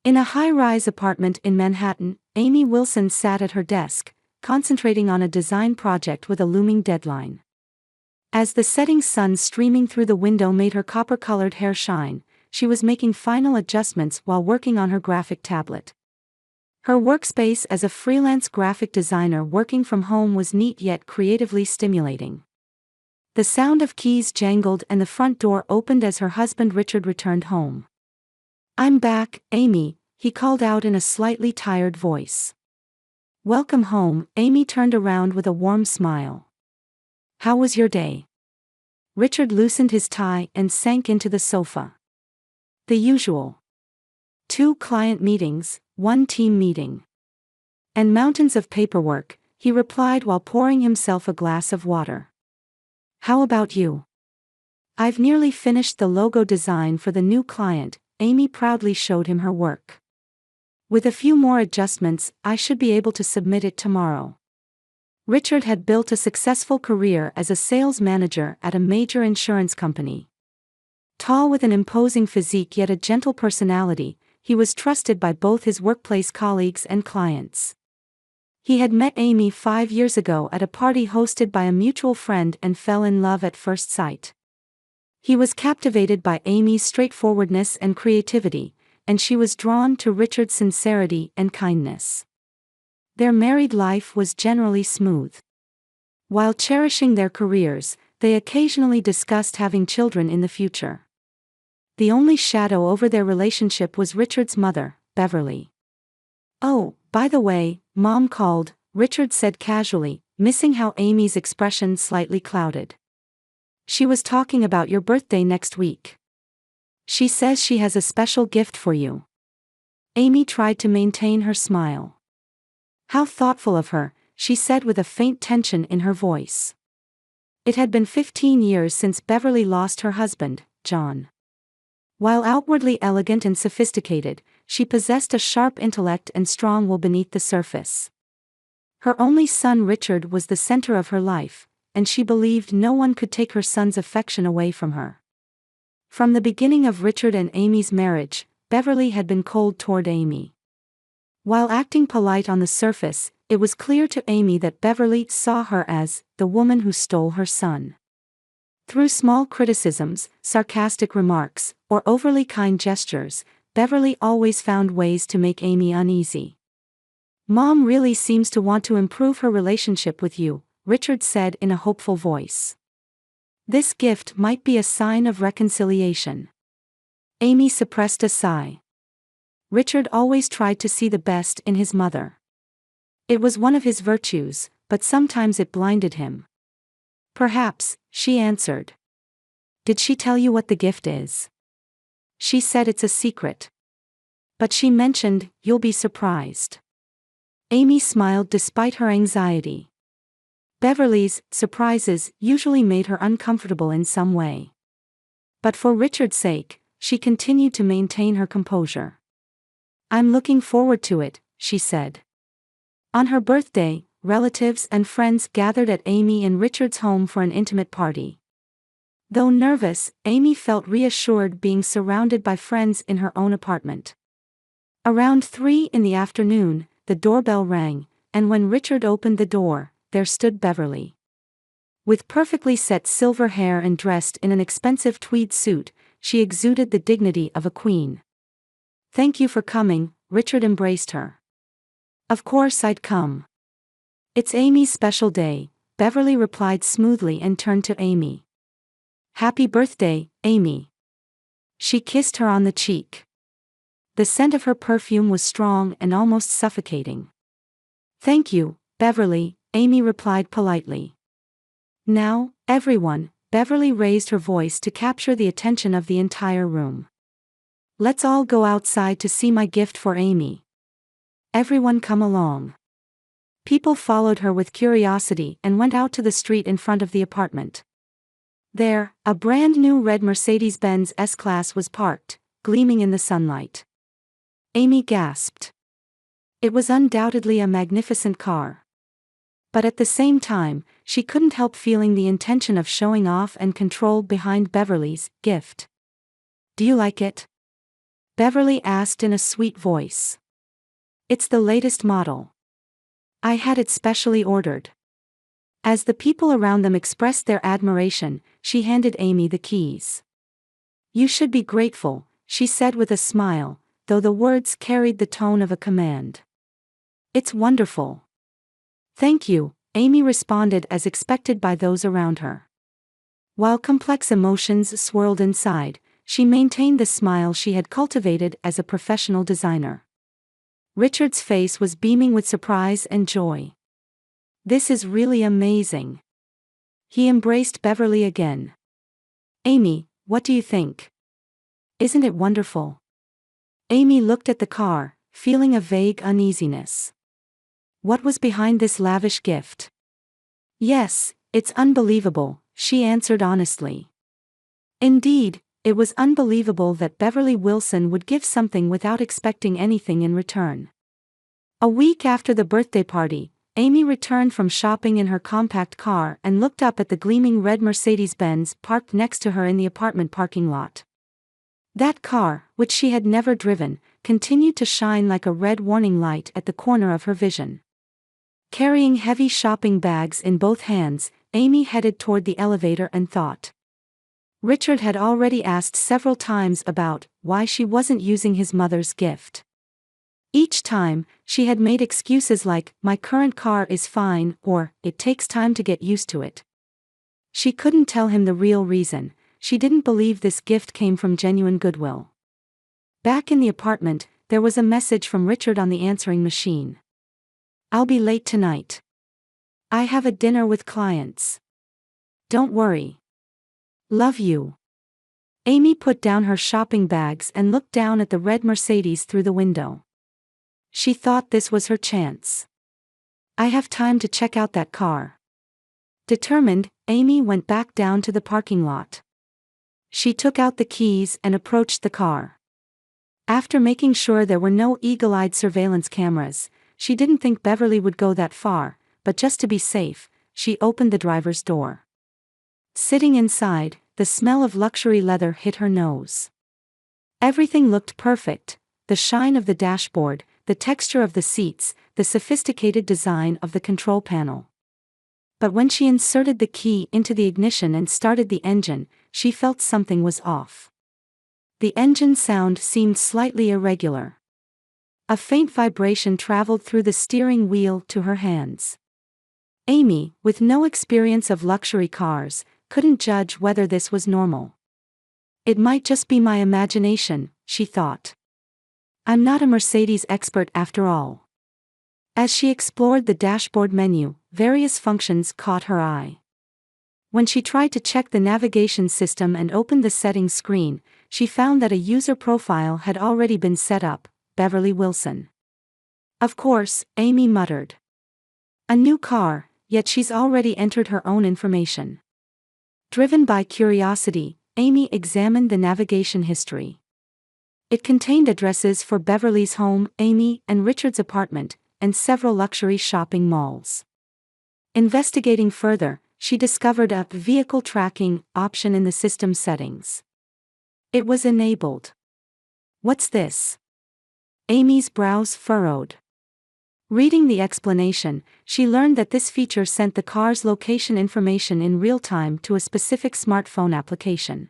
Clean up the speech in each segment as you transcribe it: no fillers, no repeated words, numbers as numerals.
In a high-rise apartment in Manhattan, Amy Wilson sat at her desk, concentrating on a design project with a looming deadline. As the setting sun streaming through the window made her copper-colored hair shine, she was making final adjustments while working on her graphic tablet. Her workspace as a freelance graphic designer working from home was neat yet creatively stimulating. The sound of keys jangled and the front door opened as her husband Richard returned home. "I'm back, Amy," he called out in a slightly tired voice. "Welcome home," Amy turned around with a warm smile. "How was your day?" Richard loosened his tie and sank into the sofa. "The usual. 2 client meetings, 1 team meeting. And mountains of paperwork," he replied while pouring himself a glass of water. "How about you?" "I've nearly finished the logo design for the new client," Amy proudly showed him her work. "With a few more adjustments, I should be able to submit it tomorrow." Richard had built a successful career as a sales manager at a major insurance company. Tall with an imposing physique yet a gentle personality, he was trusted by both his workplace colleagues and clients. He had met Amy 5 years ago at a party hosted by a mutual friend and fell in love at first sight. He was captivated by Amy's straightforwardness and creativity, and she was drawn to Richard's sincerity and kindness. Their married life was generally smooth. While cherishing their careers, they occasionally discussed having children in the future. The only shadow over their relationship was Richard's mother, Beverly. "Oh, by the way, Mom called," Richard said casually, missing how Amy's expression slightly clouded. "She was talking about your birthday next week. She says she has a special gift for you." Amy tried to maintain her smile. "How thoughtful of her," she said with a faint tension in her voice. It had been 15 years since Beverly lost her husband, John. While outwardly elegant and sophisticated, she possessed a sharp intellect and strong will beneath the surface. Her only son Richard was the center of her life, and she believed no one could take her son's affection away from her. From the beginning of Richard and Amy's marriage, Beverly had been cold toward Amy. While acting polite on the surface, it was clear to Amy that Beverly saw her as the woman who stole her son. Through small criticisms, sarcastic remarks, or overly kind gestures, Beverly always found ways to make Amy uneasy. "Mom really seems to want to improve her relationship with you," Richard said in a hopeful voice. "This gift might be a sign of reconciliation." Amy suppressed a sigh. Richard always tried to see the best in his mother. It was one of his virtues, but sometimes it blinded him. "Perhaps," she answered. "Did she tell you what the gift is?" "She said it's a secret. But she mentioned, you'll be surprised." Amy smiled despite her anxiety. Beverly's surprises usually made her uncomfortable in some way. But for Richard's sake, she continued to maintain her composure. "I'm looking forward to it," she said. On her birthday, relatives and friends gathered at Amy and Richard's home for an intimate party. Though nervous, Amy felt reassured being surrounded by friends in her own apartment. Around 3 in the afternoon, the doorbell rang, and when Richard opened the door, there stood Beverly. With perfectly set silver hair and dressed in an expensive tweed suit, she exuded the dignity of a queen. "Thank you for coming," Richard embraced her. "Of course I'd come. It's Amy's special day," Beverly replied smoothly and turned to Amy. "Happy birthday, Amy." She kissed her on the cheek. The scent of her perfume was strong and almost suffocating. "Thank you, Beverly," Amy replied politely. "Now, everyone," Beverly raised her voice to capture the attention of the entire room. "Let's all go outside to see my gift for Amy. Everyone come along." People followed her with curiosity and went out to the street in front of the apartment. There, a brand new red Mercedes-Benz S-Class was parked, gleaming in the sunlight. Amy gasped. It was undoubtedly a magnificent car. But at the same time, she couldn't help feeling the intention of showing off and control behind Beverly's gift. "Do you like it?" Beverly asked in a sweet voice. It's the latest model. I had it specially ordered. As the people around them expressed their admiration, she handed Amy the keys. You should be grateful, she said with a smile, though the words carried the tone of a command. It's wonderful. Thank you, Amy responded as expected by those around her. While complex emotions swirled inside, she maintained the smile she had cultivated as a professional designer. Richard's face was beaming with surprise and joy. This is really amazing. He embraced Beverly again. Amy, what do you think? Isn't it wonderful? Amy looked at the car, feeling a vague uneasiness. What was behind this lavish gift? Yes, it's unbelievable, she answered honestly. Indeed, it was unbelievable that Beverly Wilson would give something without expecting anything in return. A week after the birthday party, Amy returned from shopping in her compact car and looked up at the gleaming red Mercedes-Benz parked next to her in the apartment parking lot. That car, which she had never driven, continued to shine like a red warning light at the corner of her vision. Carrying heavy shopping bags in both hands, Amy headed toward the elevator and thought. Richard had already asked several times about why she wasn't using his mother's gift. Each time, she had made excuses like, my current car is fine, or, it takes time to get used to it. She couldn't tell him the real reason. She didn't believe this gift came from genuine goodwill. Back in the apartment, there was a message from Richard on the answering machine. I'll be late tonight. I have a dinner with clients. Don't worry. Love you. Amy put down her shopping bags and looked down at the red Mercedes through the window. She thought this was her chance. I have time to check out that car. Determined, Amy went back down to the parking lot. She took out the keys and approached the car. After making sure there were no eagle-eyed surveillance cameras, she didn't think Beverly would go that far, but just to be safe, she opened the driver's door. Sitting inside, the smell of luxury leather hit her nose. Everything looked perfect, the shine of the dashboard, the texture of the seats, the sophisticated design of the control panel. But when she inserted the key into the ignition and started the engine, she felt something was off. The engine sound seemed slightly irregular. A faint vibration traveled through the steering wheel to her hands. Amy, with no experience of luxury cars, couldn't judge whether this was normal. It might just be my imagination, she thought. I'm not a Mercedes expert after all. As she explored the dashboard menu, various functions caught her eye. When she tried to check the navigation system and opened the settings screen, she found that a user profile had already been set up, Beverly Wilson. Of course, Amy muttered. A new car, yet she's already entered her own information. Driven by curiosity, Amy examined the navigation history. It contained addresses for Beverly's home, Amy and Richard's apartment, and several luxury shopping malls. Investigating further, she discovered a vehicle tracking option in the system settings. It was enabled. What's this? Amy's brows furrowed. Reading the explanation, she learned that this feature sent the car's location information in real time to a specific smartphone application.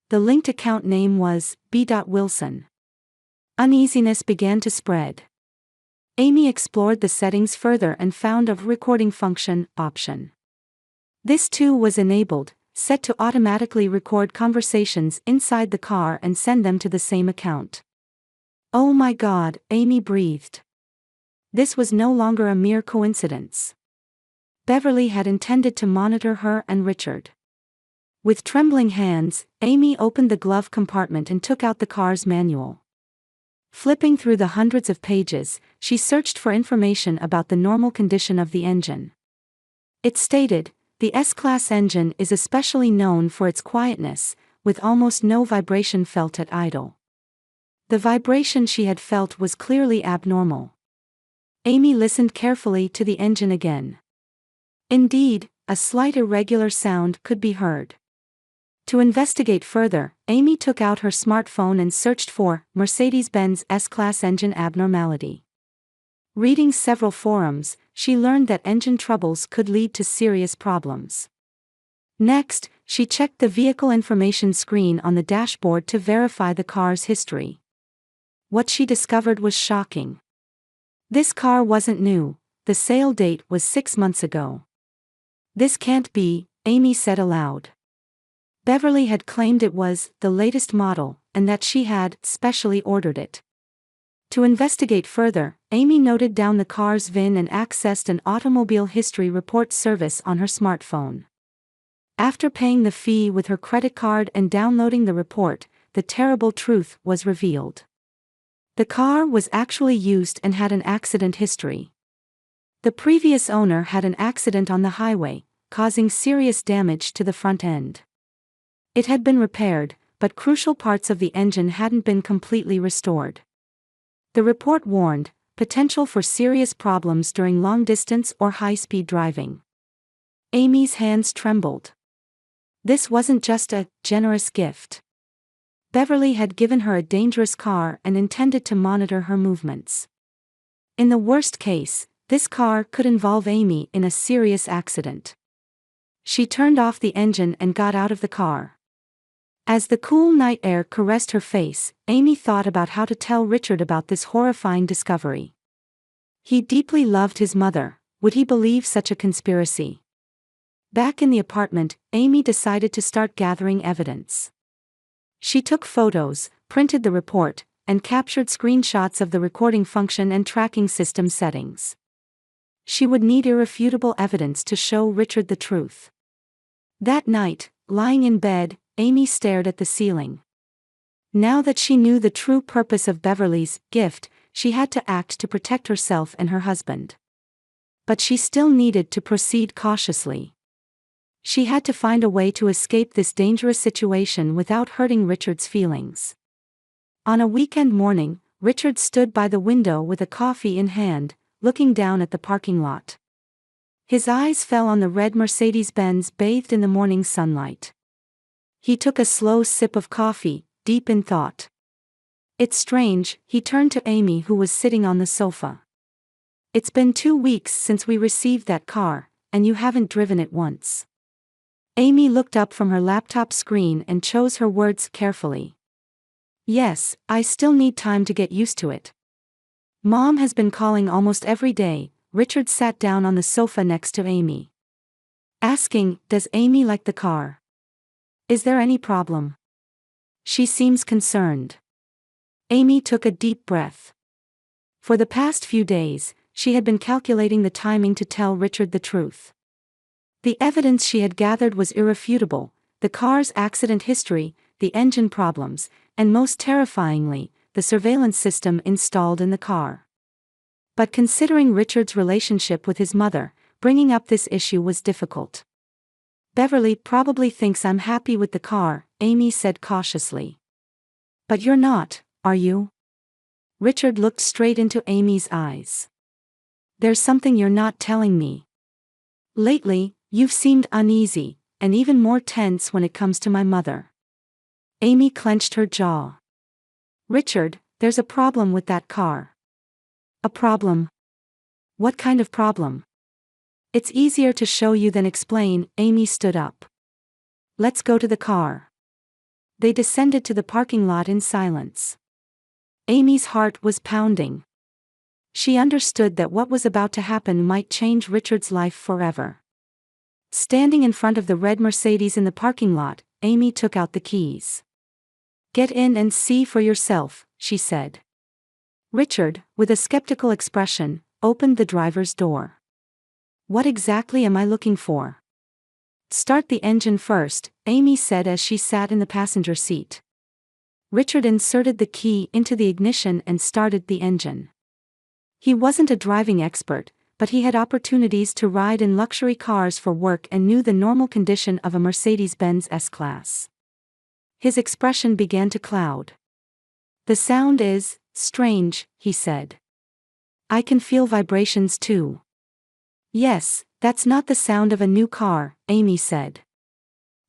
The linked account name was B. Wilson. Uneasiness began to spread. Amy explored the settings further and found a recording function option. This too was enabled, set to automatically record conversations inside the car and send them to the same account. Oh my God, Amy breathed. This was no longer a mere coincidence. Beverly had intended to monitor her and Richard. With trembling hands, Amy opened the glove compartment and took out the car's manual. Flipping through the hundreds of pages, she searched for information about the normal condition of the engine. It stated, the S-Class engine is especially known for its quietness, with almost no vibration felt at idle. The vibration she had felt was clearly abnormal. Amy listened carefully to the engine again. Indeed, a slight irregular sound could be heard. To investigate further, Amy took out her smartphone and searched for Mercedes-Benz S-Class engine abnormality. Reading several forums, she learned that engine troubles could lead to serious problems. Next, she checked the vehicle information screen on the dashboard to verify the car's history. What she discovered was shocking. This car wasn't new, the sale date was 6 months ago. "This can't be," Amy said aloud. Beverly had claimed it was the latest model, and that she had specially ordered it. To investigate further, Amy noted down the car's VIN and accessed an automobile history report service on her smartphone. After paying the fee with her credit card and downloading the report, the terrible truth was revealed. The car was actually used and had an accident history. The previous owner had an accident on the highway, causing serious damage to the front end. It had been repaired, but crucial parts of the engine hadn't been completely restored. The report warned, potential for serious problems during long-distance or high-speed driving. Amy's hands trembled. This wasn't just a generous gift. Beverly had given her a dangerous car and intended to monitor her movements. In the worst case, this car could involve Amy in a serious accident. She turned off the engine and got out of the car. As the cool night air caressed her face, Amy thought about how to tell Richard about this horrifying discovery. He deeply loved his mother. Would he believe such a conspiracy? Back in the apartment, Amy decided to start gathering evidence. She took photos, printed the report, and captured screenshots of the recording function and tracking system settings. She would need irrefutable evidence to show Richard the truth. That night, lying in bed, Amy stared at the ceiling. Now that she knew the true purpose of Beverly's gift, she had to act to protect herself and her husband. But she still needed to proceed cautiously. She had to find a way to escape this dangerous situation without hurting Richard's feelings. On a weekend morning, Richard stood by the window with a coffee in hand, looking down at the parking lot. His eyes fell on the red Mercedes-Benz bathed in the morning sunlight. He took a slow sip of coffee, deep in thought. "It's strange," he turned to Amy, who was sitting on the sofa. "It's been 2 weeks since we received that car, and you haven't driven it once." Amy looked up from her laptop screen and chose her words carefully. "Yes, I still need time to get used to it. Mom has been calling almost every day." Richard sat down on the sofa next to Amy. Asking, "Does Amy like the car? Is there any problem? She seems concerned." Amy took a deep breath. For the past few days, she had been calculating the timing to tell Richard the truth. The evidence she had gathered was irrefutable: the car's accident history, the engine problems, and most terrifyingly, the surveillance system installed in the car. But considering Richard's relationship with his mother, bringing up this issue was difficult. "Beverly probably thinks I'm happy with the car," Amy said cautiously. "But you're not, are you?" Richard looked straight into Amy's eyes. "There's something you're not telling me. Lately, you've seemed uneasy, and even more tense when it comes to my mother." Amy clenched her jaw. "Richard, there's a problem with that car." "A problem? What kind of problem?" "It's easier to show you than explain." Amy stood up. "Let's go to the car." They descended to the parking lot in silence. Amy's heart was pounding. She understood that what was about to happen might change Richard's life forever. Standing in front of the red Mercedes in the parking lot, Amy took out the keys. "Get in and see for yourself," she said. Richard, with a skeptical expression, opened the driver's door. "What exactly am I looking for?" "Start the engine first," Amy said as she sat in the passenger seat. Richard inserted the key into the ignition and started the engine. He wasn't a driving expert, but he had opportunities to ride in luxury cars for work and knew the normal condition of a Mercedes-Benz S-Class. His expression began to cloud. "The sound is strange," he said. "I can feel vibrations too." "Yes, that's not the sound of a new car," Amy said.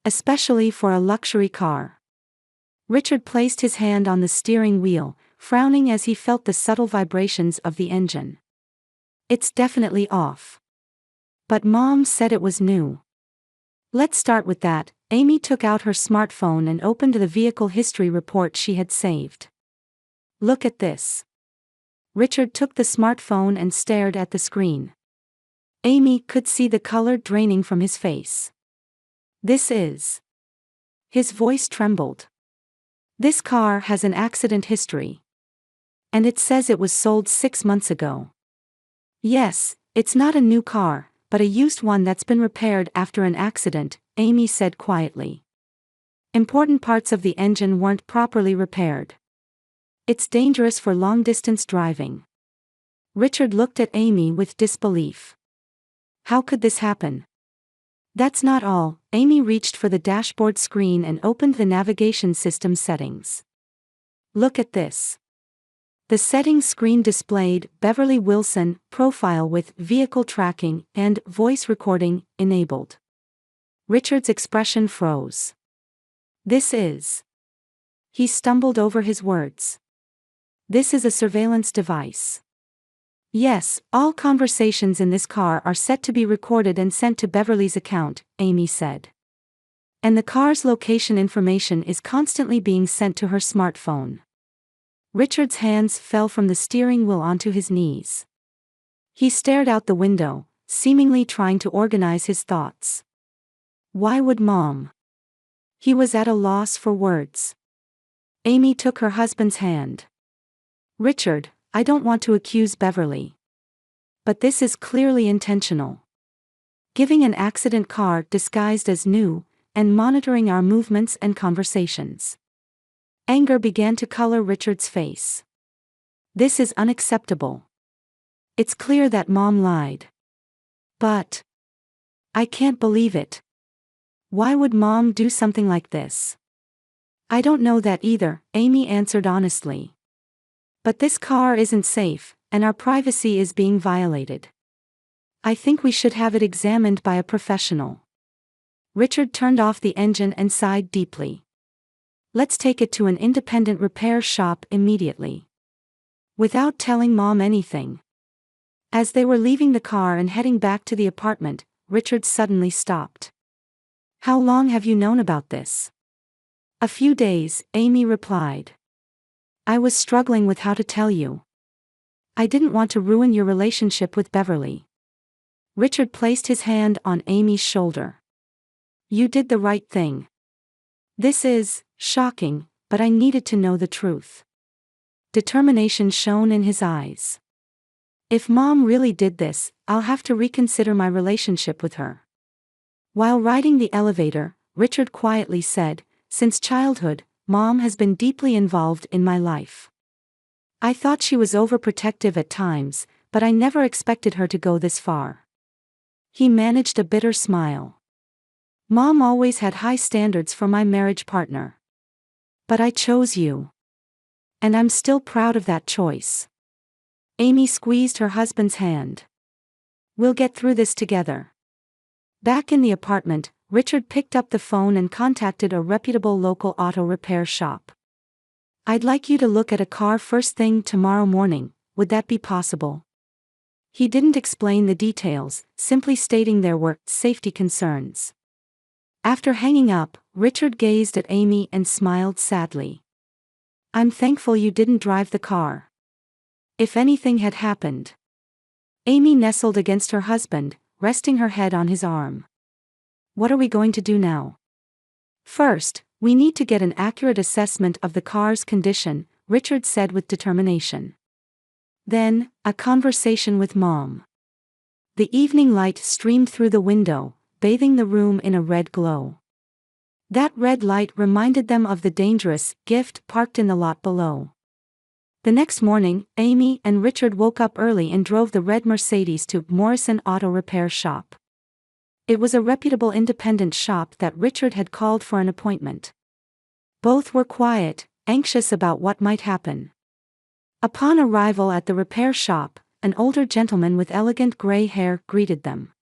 especially for a luxury car. Richard placed his hand on the steering wheel, frowning as he felt the subtle vibrations of the engine. It's definitely off. But Mom said it was new. Let's start with that. Amy took out her smartphone and opened the vehicle history report she had saved. Look at this. Richard took the smartphone and stared at the screen. Amy could see the color draining from his face. This is. His voice trembled. This car has an accident history. And it says it was sold 6 months ago. Yes, it's not a new car, but a used one that's been repaired after an accident, Amy said quietly. Important parts of the engine weren't properly repaired. It's dangerous for long-distance driving. Richard looked at Amy with disbelief. How could this happen? That's not all. Amy reached for the dashboard screen and opened the navigation system settings. Look at this. The settings screen displayed Beverly Wilson profile with vehicle tracking and voice recording enabled. Richard's expression froze. This is. He stumbled over his words. This is a surveillance device. Yes, all conversations in this car are set to be recorded and sent to Beverly's account, Amy said. And the car's location information is constantly being sent to her smartphone. Richard's hands fell from the steering wheel onto his knees. He stared out the window, seemingly trying to organize his thoughts. Why would Mom? He was at a loss for words. Amy took her husband's hand. Richard, I don't want to accuse Beverly. But this is clearly intentional. Giving an accident car disguised as new, and monitoring our movements and conversations. Anger began to color Richard's face. This is unacceptable. It's clear that Mom lied. But I can't believe it. Why would Mom do something like this? I don't know that either, Amy answered honestly. But this car isn't safe, and our privacy is being violated. I think we should have it examined by a professional. Richard turned off the engine and sighed deeply. Let's take it to an independent repair shop immediately. Without telling Mom anything. As they were leaving the car and heading back to the apartment, Richard suddenly stopped. How long have you known about this? A few days, Amy replied. I was struggling with how to tell you. I didn't want to ruin your relationship with Beverly. Richard placed his hand on Amy's shoulder. You did the right thing. This is shocking, but I needed to know the truth. Determination shone in his eyes. If Mom really did this, I'll have to reconsider my relationship with her. While riding the elevator, Richard quietly said, since childhood, Mom has been deeply involved in my life. I thought she was overprotective at times, but I never expected her to go this far. He managed a bitter smile. Mom always had high standards for my marriage partner. But I chose you. And I'm still proud of that choice. Amy squeezed her husband's hand. We'll get through this together. Back in the apartment, Richard picked up the phone and contacted a reputable local auto repair shop. I'd like you to look at a car first thing tomorrow morning, would that be possible? He didn't explain the details, simply stating there were safety concerns. After hanging up, Richard gazed at Amy and smiled sadly. I'm thankful you didn't drive the car. If anything had happened. Amy nestled against her husband, resting her head on his arm. What are we going to do now? First, we need to get an accurate assessment of the car's condition, Richard said with determination. Then, a conversation with Mom. The evening light streamed through the window, bathing the room in a red glow. That red light reminded them of the dangerous gift parked in the lot below. The next morning, Amy and Richard woke up early and drove the red Mercedes to Morrison Auto Repair Shop. It was a reputable independent shop that Richard had called for an appointment. Both were quiet, anxious about what might happen. Upon arrival at the repair shop, an older gentleman with elegant gray hair greeted them.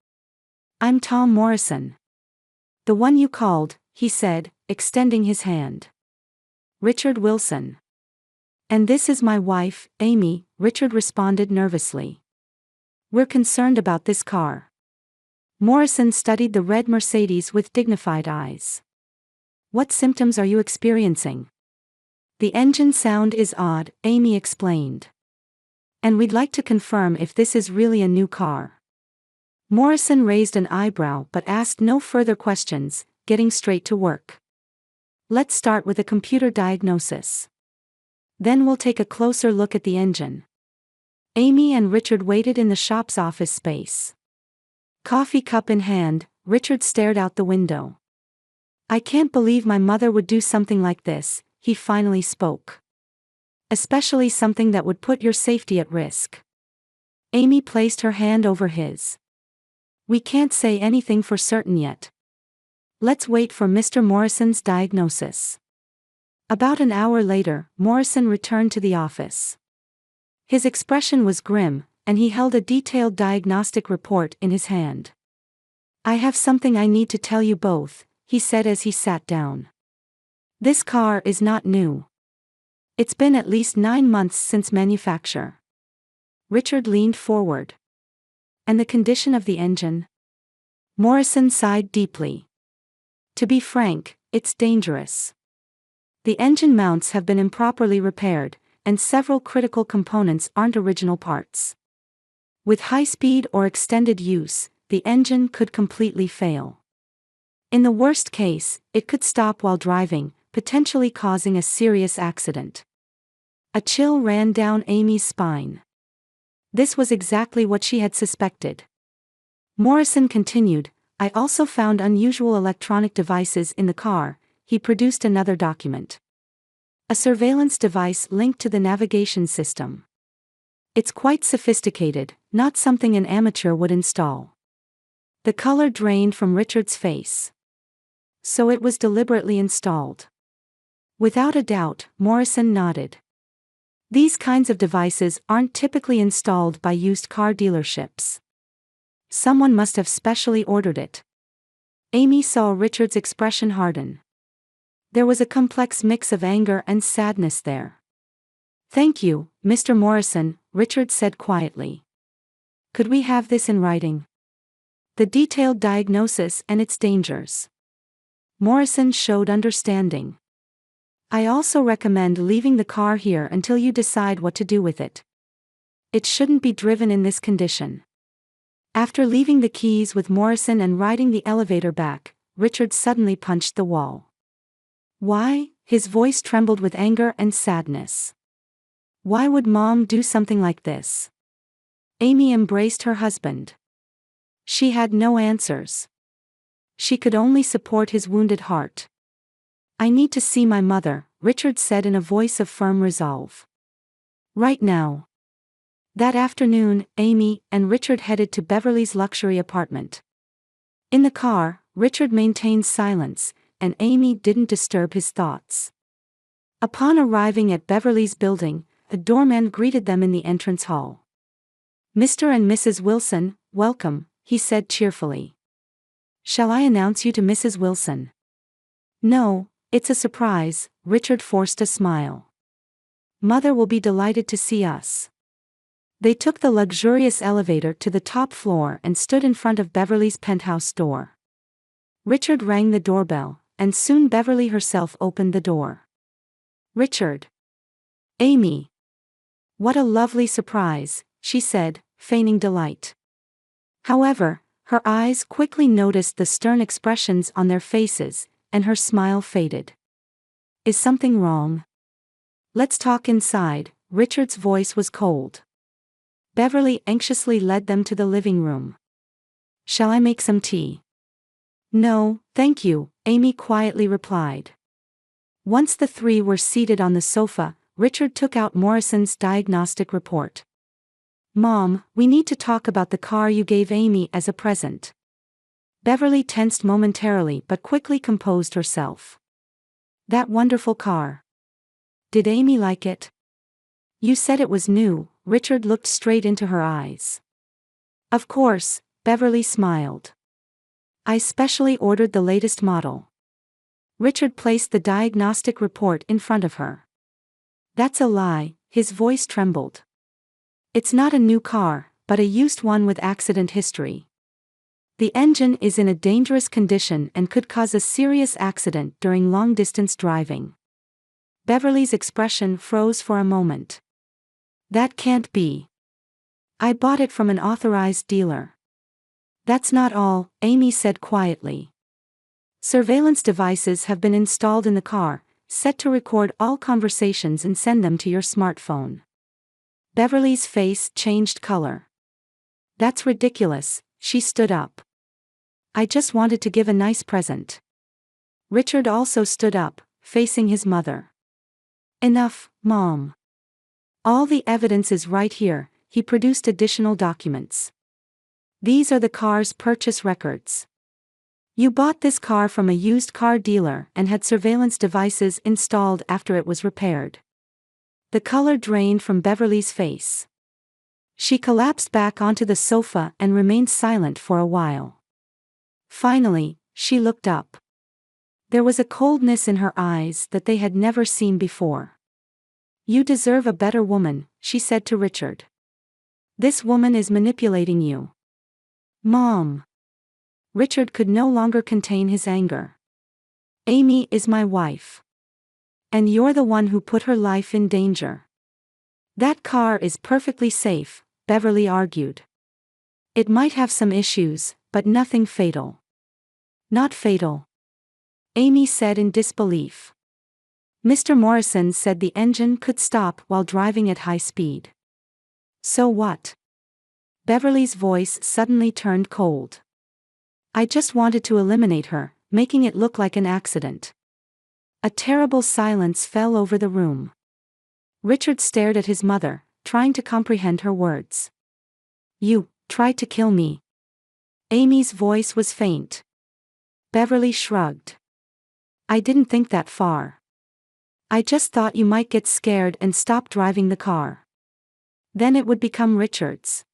I'm Tom Morrison. The one you called, he said, extending his hand. Richard Wilson. And this is my wife, Amy, Richard responded nervously. We're concerned about this car. Morrison studied the red Mercedes with dignified eyes. What symptoms are you experiencing? The engine sound is odd, Amy explained. And we'd like to confirm if this is really a new car. Morrison raised an eyebrow but asked no further questions, getting straight to work. Let's start with a computer diagnosis. Then we'll take a closer look at the engine. Amy and Richard waited in the shop's office space. Coffee cup in hand, Richard stared out the window. I can't believe my mother would do something like this, he finally spoke. Especially something that would put your safety at risk. Amy placed her hand over his. We can't say anything for certain yet. Let's wait for Mr. Morrison's diagnosis. About an hour later, Morrison returned to the office. His expression was grim, and he held a detailed diagnostic report in his hand. I have something I need to tell you both, he said as he sat down. This car is not new. It's been at least 9 months since manufacture. Richard leaned forward. And the condition of the engine? Morrison sighed deeply. To be frank, it's dangerous. The engine mounts have been improperly repaired, and several critical components aren't original parts. With high speed or extended use, the engine could completely fail. In the worst case, it could stop while driving, potentially causing a serious accident. A chill ran down Amy's spine. This was exactly what she had suspected. Morrison continued, I also found unusual electronic devices in the car. He produced another document. A surveillance device linked to the navigation system. It's quite sophisticated, not something an amateur would install. The color drained from Richard's face. So it was deliberately installed. Without a doubt, Morrison nodded. These kinds of devices aren't typically installed by used car dealerships. Someone must have specially ordered it. Amy saw Richard's expression harden. There was a complex mix of anger and sadness there. Thank you, Mr. Morrison, Richard said quietly. Could we have this in writing? The detailed diagnosis and its dangers. Morrison showed understanding. I also recommend leaving the car here until you decide what to do with it. It shouldn't be driven in this condition. After leaving the keys with Morrison and riding the elevator back, Richard suddenly punched the wall. Why? His voice trembled with anger and sadness. Why would Mom do something like this? Amy embraced her husband. She had no answers. She could only support his wounded heart. I need to see my mother, Richard said in a voice of firm resolve. Right now. That afternoon, Amy and Richard headed to Beverly's luxury apartment. In the car, Richard maintained silence, and Amy didn't disturb his thoughts. Upon arriving at Beverly's building, a doorman greeted them in the entrance hall. Mr. and Mrs. Wilson, welcome, he said cheerfully. Shall I announce you to Mrs. Wilson? No. It's a surprise, Richard forced a smile. Mother will be delighted to see us. They took the luxurious elevator to the top floor and stood in front of Beverly's penthouse door. Richard rang the doorbell, and soon Beverly herself opened the door. Richard. Amy. What a lovely surprise, she said, feigning delight. However, her eyes quickly noticed the stern expressions on their faces, and her smile faded. Is something wrong? Let's talk inside, Richard's voice was cold. Beverly anxiously led them to the living room. Shall I make some tea? No, thank you, Amy quietly replied. Once the three were seated on the sofa, Richard took out Morrison's diagnostic report. Mom, we need to talk about the car you gave Amy as a present. Beverly tensed momentarily but quickly composed herself. That wonderful car. Did Amy like it? You said it was new, Richard looked straight into her eyes. Of course, Beverly smiled. I specially ordered the latest model. Richard placed the diagnostic report in front of her. That's a lie, his voice trembled. It's not a new car, but a used one with accident history. The engine is in a dangerous condition and could cause a serious accident during long-distance driving. Beverly's expression froze for a moment. That can't be. I bought it from an authorized dealer. That's not all, Amy said quietly. Surveillance devices have been installed in the car, set to record all conversations and send them to your smartphone. Beverly's face changed color. That's ridiculous, she stood up. I just wanted to give a nice present. Richard also stood up, facing his mother. Enough, Mom. All the evidence is right here, he produced additional documents. These are the car's purchase records. You bought this car from a used car dealer and had surveillance devices installed after it was repaired. The color drained from Beverly's face. She collapsed back onto the sofa and remained silent for a while. Finally, she looked up. There was a coldness in her eyes that they had never seen before. You deserve a better woman, she said to Richard. This woman is manipulating you. Mom. Richard could no longer contain his anger. Amy is my wife. And you're the one who put her life in danger. That car is perfectly safe, Beverly argued. It might have some issues, but nothing fatal. Not fatal. Amy said in disbelief. Mr. Morrison said the engine could stop while driving at high speed. So what? Beverly's voice suddenly turned cold. I just wanted to eliminate her, making it look like an accident. A terrible silence fell over the room. Richard stared at his mother, trying to comprehend her words. You tried to kill me. Amy's voice was faint. Beverly shrugged. I didn't think that far. I just thought you might get scared and stop driving the car. Then it would become Richard's.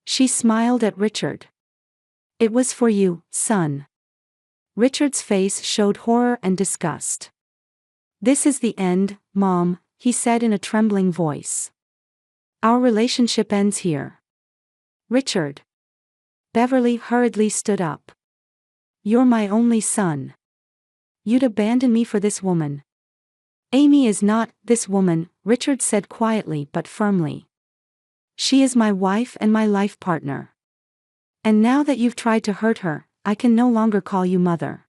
She smiled at Richard. It was for you, son. Richard's face showed horror and disgust. This is the end, Mom, he said in a trembling voice. Our relationship ends here. Richard. Beverly hurriedly stood up. You're my only son. You'd abandon me for this woman. Amy is not this woman, Richard said quietly but firmly. She is my wife and my life partner. And now that you've tried to hurt her, I can no longer call you mother.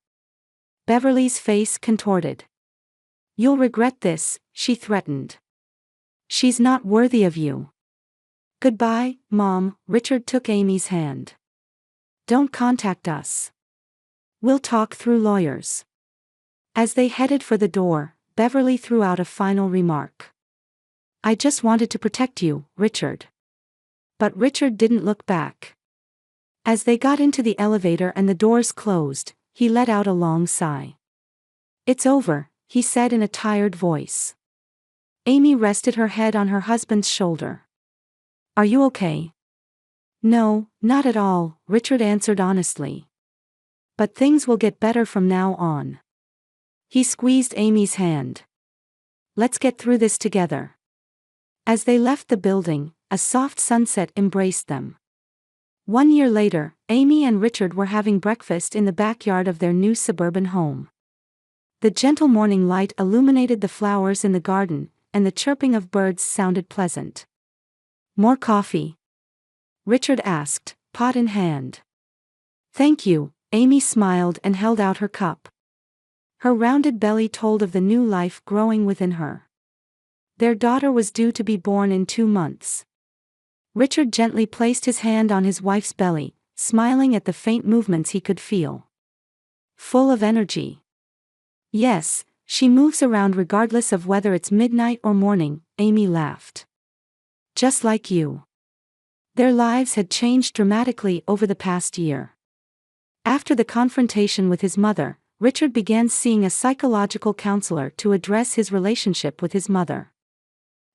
Beverly's face contorted. You'll regret this, she threatened. She's not worthy of you. Goodbye, Mom, Richard took Amy's hand. Don't contact us. We'll talk through lawyers. As they headed for the door, Beverly threw out a final remark. I just wanted to protect you, Richard. But Richard didn't look back. As they got into the elevator and the doors closed, he let out a long sigh. It's over, he said in a tired voice. Amy rested her head on her husband's shoulder. Are you okay? No, not at all, Richard answered honestly. But things will get better from now on. He squeezed Amy's hand. Let's get through this together. As they left the building, a soft sunset embraced them. 1 year later, Amy and Richard were having breakfast in the backyard of their new suburban home. The gentle morning light illuminated the flowers in the garden, and the chirping of birds sounded pleasant. More coffee? Richard asked, pot in hand. Thank you, Amy smiled and held out her cup. Her rounded belly told of the new life growing within her. Their daughter was due to be born in 2 months. Richard gently placed his hand on his wife's belly, smiling at the faint movements he could feel. Full of energy. Yes, she moves around regardless of whether it's midnight or morning, Amy laughed. Just like you. Their lives had changed dramatically over the past year. After the confrontation with his mother, Richard began seeing a psychological counselor to address his relationship with his mother.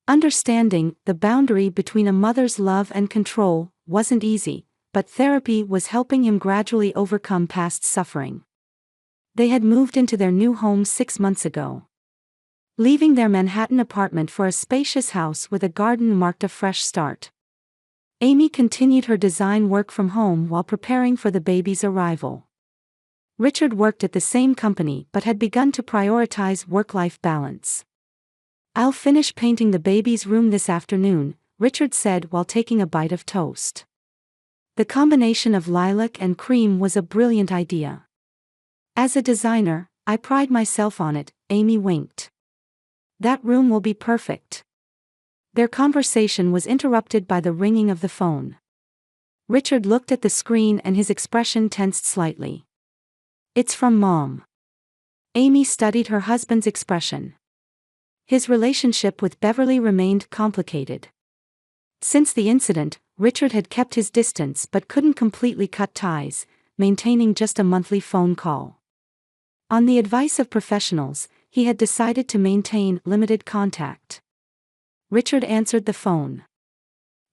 Understanding the boundary between a mother's love and control wasn't easy, but therapy was helping him gradually overcome past suffering. They had moved into their new home 6 months ago. Leaving their Manhattan apartment for a spacious house with a garden marked a fresh start. Amy continued her design work from home while preparing for the baby's arrival. Richard worked at the same company but had begun to prioritize work-life balance. "I'll finish painting the baby's room this afternoon," Richard said while taking a bite of toast. The combination of lilac and cream was a brilliant idea. "As a designer, I pride myself on it," Amy winked. "That room will be perfect." Their conversation was interrupted by the ringing of the phone. Richard looked at the screen and his expression tensed slightly. "It's from Mom." Amy studied her husband's expression. His relationship with Beverly remained complicated. Since the incident, Richard had kept his distance but couldn't completely cut ties, maintaining just a monthly phone call. On the advice of professionals, he had decided to maintain limited contact. Richard answered the phone.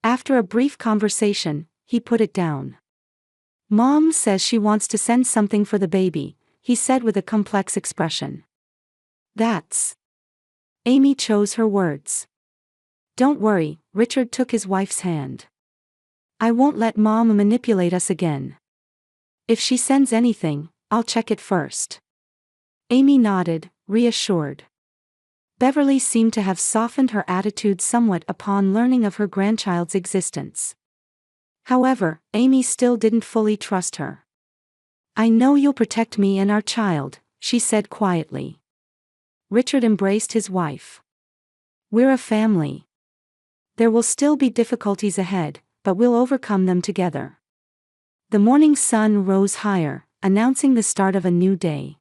After a brief conversation, he put it down. "Mom says she wants to send something for the baby," he said with a complex expression. "That's..." Amy chose her words. "Don't worry," Richard took his wife's hand. "I won't let Mom manipulate us again. If she sends anything, I'll check it first." Amy nodded, reassured. Beverly seemed to have softened her attitude somewhat upon learning of her grandchild's existence. However, Amy still didn't fully trust her. "I know you'll protect me and our child," she said quietly. Richard embraced his wife. "We're a family. There will still be difficulties ahead, but we'll overcome them together." The morning sun rose higher, announcing the start of a new day.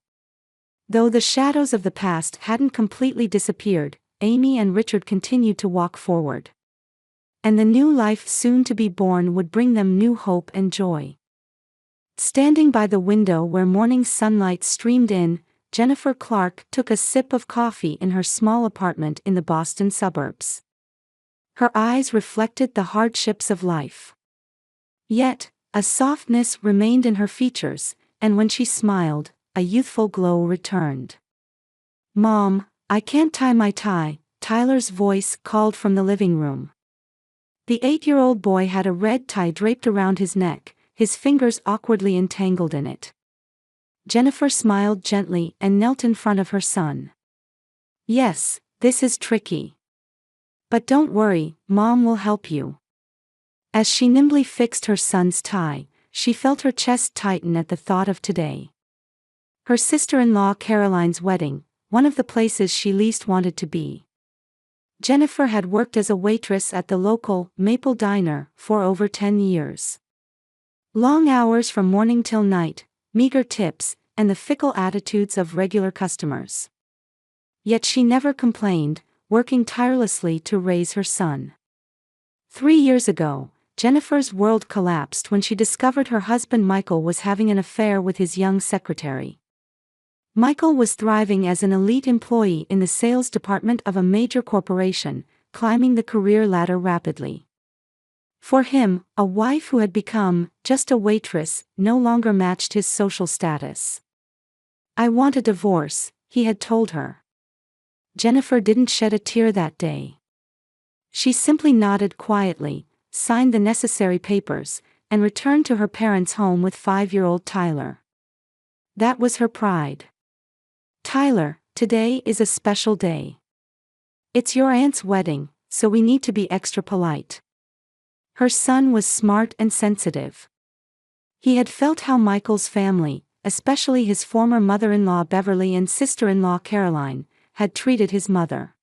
Though the shadows of the past hadn't completely disappeared, Amy and Richard continued to walk forward. And the new life soon to be born would bring them new hope and joy. Standing by the window where morning sunlight streamed in, Jennifer Clark took a sip of coffee in her small apartment in the Boston suburbs. Her eyes reflected the hardships of life. Yet, a softness remained in her features, and when she smiled, a youthful glow returned. "Mom, I can't tie my tie," Tyler's voice called from the living room. The 8-year-old boy had a red tie draped around his neck, his fingers awkwardly entangled in it. Jennifer smiled gently and knelt in front of her son. "Yes, this is tricky. But don't worry, Mom will help you." As she nimbly fixed her son's tie, she felt her chest tighten at the thought of today. Her sister-in-law Caroline's wedding, one of the places she least wanted to be. Jennifer had worked as a waitress at the local Maple Diner for over 10 years. Long hours from morning till night, meager tips, and the fickle attitudes of regular customers. Yet she never complained, working tirelessly to raise her son. 3 years ago, Jennifer's world collapsed when she discovered her husband Michael was having an affair with his young secretary. Michael was thriving as an elite employee in the sales department of a major corporation, climbing the career ladder rapidly. For him, a wife who had become just a waitress no longer matched his social status. "I want a divorce," he had told her. Jennifer didn't shed a tear that day. She simply nodded quietly, signed the necessary papers, and returned to her parents' home with 5-year-old Tyler. That was her pride. "Tyler, today is a special day. It's your aunt's wedding, so we need to be extra polite." Her son was smart and sensitive. He had felt how Michael's family, especially his former mother-in-law Beverly and sister-in-law Caroline, had treated his mother.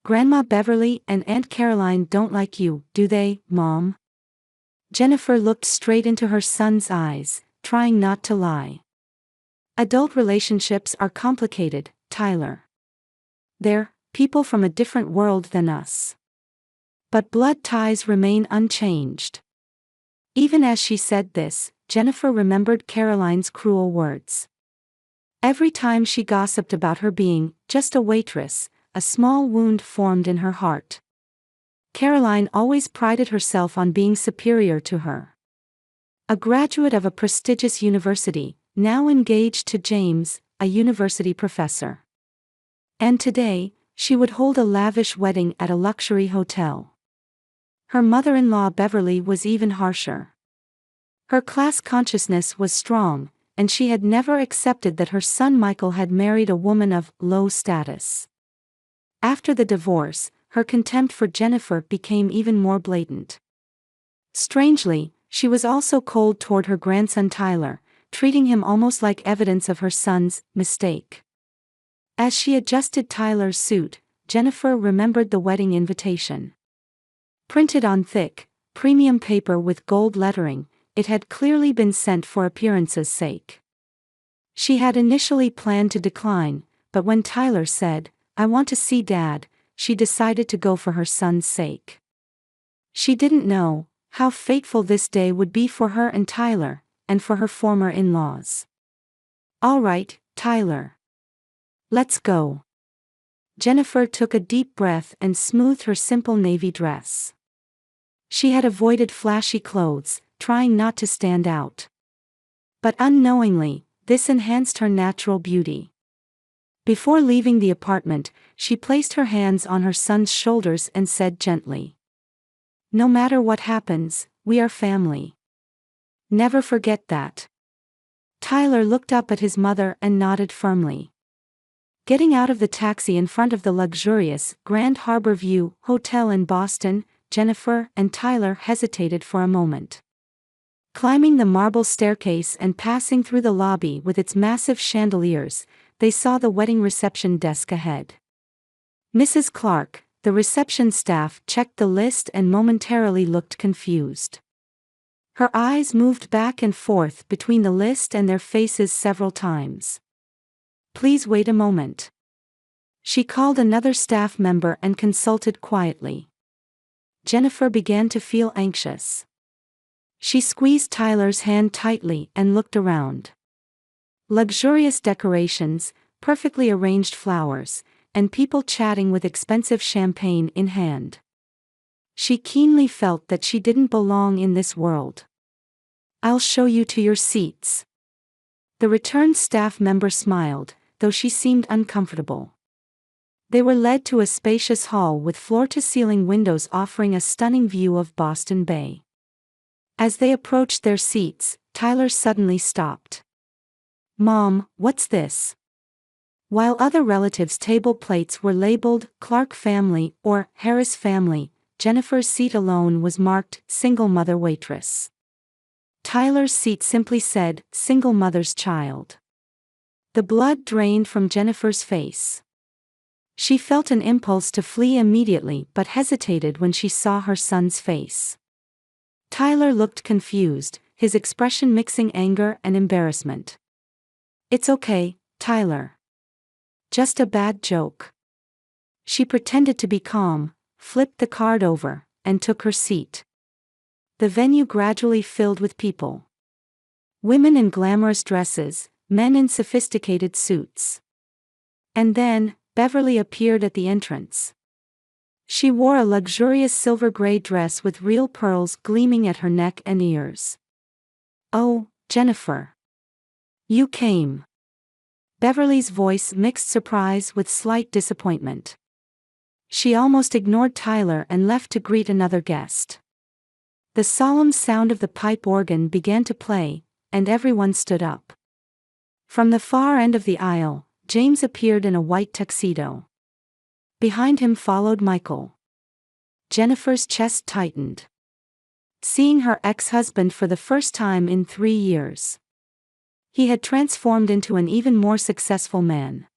"Grandma Beverly and Aunt Caroline don't like you, do they, Mom?" Jennifer looked straight into her son's eyes, trying not to lie. "Adult relationships are complicated, Tyler. They're people from a different world than us. But blood ties remain unchanged." Even as she said this, Jennifer remembered Caroline's cruel words. Every time she gossiped about her being just a waitress, a small wound formed in her heart. Caroline always prided herself on being superior to her. A graduate of a prestigious university, now engaged to James, a university professor. And today, she would hold a lavish wedding at a luxury hotel. Her mother-in-law Beverly was even harsher. Her class consciousness was strong, and she had never accepted that her son Michael had married a woman of low status. After the divorce, her contempt for Jennifer became even more blatant. Strangely, she was also cold toward her grandson Tyler, treating him almost like evidence of her son's mistake. As she adjusted Tyler's suit, Jennifer remembered the wedding invitation. Printed on thick, premium paper with gold lettering, it had clearly been sent for appearance's sake. She had initially planned to decline, but when Tyler said, "I want to see Dad," she decided to go for her son's sake. She didn't know how fateful this day would be for her and Tyler, and for her former in-laws. "All right, Tyler. Let's go." Jennifer took a deep breath and smoothed her simple navy dress. She had avoided flashy clothes, trying not to stand out. But unknowingly, this enhanced her natural beauty. Before leaving the apartment, she placed her hands on her son's shoulders and said gently, "No matter what happens, we are family. Never forget that." Tyler looked up at his mother and nodded firmly. Getting out of the taxi in front of the luxurious Grand Harbor View Hotel in Boston, Jennifer and Tyler hesitated for a moment. Climbing the marble staircase and passing through the lobby with its massive chandeliers, they saw the wedding reception desk ahead. Mrs. Clark, the reception staff, checked the list and momentarily looked confused. Her eyes moved back and forth between the list and their faces several times. "Please wait a moment." She called another staff member and consulted quietly. Jennifer began to feel anxious. She squeezed Tyler's hand tightly and looked around. Luxurious decorations, perfectly arranged flowers, and people chatting with expensive champagne in hand. She keenly felt that she didn't belong in this world. "I'll show you to your seats." The returned staff member smiled, though she seemed uncomfortable. They were led to a spacious hall with floor-to-ceiling windows offering a stunning view of Boston Bay. As they approached their seats, Tyler suddenly stopped. "Mom, what's this?" While other relatives' table plates were labeled Clark family or Harris family, Jennifer's seat alone was marked Single Mother Waitress. Tyler's seat simply said Single Mother's Child. The blood drained from Jennifer's face. She felt an impulse to flee immediately but hesitated when she saw her son's face. Tyler looked confused, his expression mixing anger and embarrassment. "It's okay, Tyler. Just a bad joke." She pretended to be calm, flipped the card over, and took her seat. The venue gradually filled with people. Women in glamorous dresses, men in sophisticated suits. And then, Beverly appeared at the entrance. She wore a luxurious silver-gray dress with real pearls gleaming at her neck and ears. "Oh, Jennifer. You came." Beverly's voice mixed surprise with slight disappointment. She almost ignored Tyler and left to greet another guest. The solemn sound of the pipe organ began to play, and everyone stood up. From the far end of the aisle, James appeared in a white tuxedo. Behind him followed Michael. Jennifer's chest tightened. Seeing her ex-husband for the first time in 3 years. He had transformed into an even more successful man.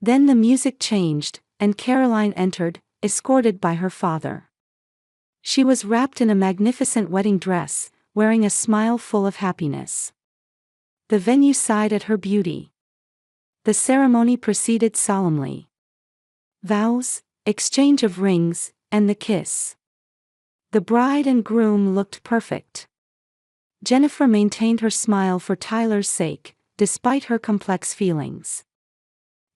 Then the music changed, and Caroline entered, escorted by her father. She was wrapped in a magnificent wedding dress, wearing a smile full of happiness. The venue sighed at her beauty. The ceremony proceeded solemnly. Vows, exchange of rings, and the kiss. The bride and groom looked perfect. Jennifer maintained her smile for Tyler's sake, despite her complex feelings.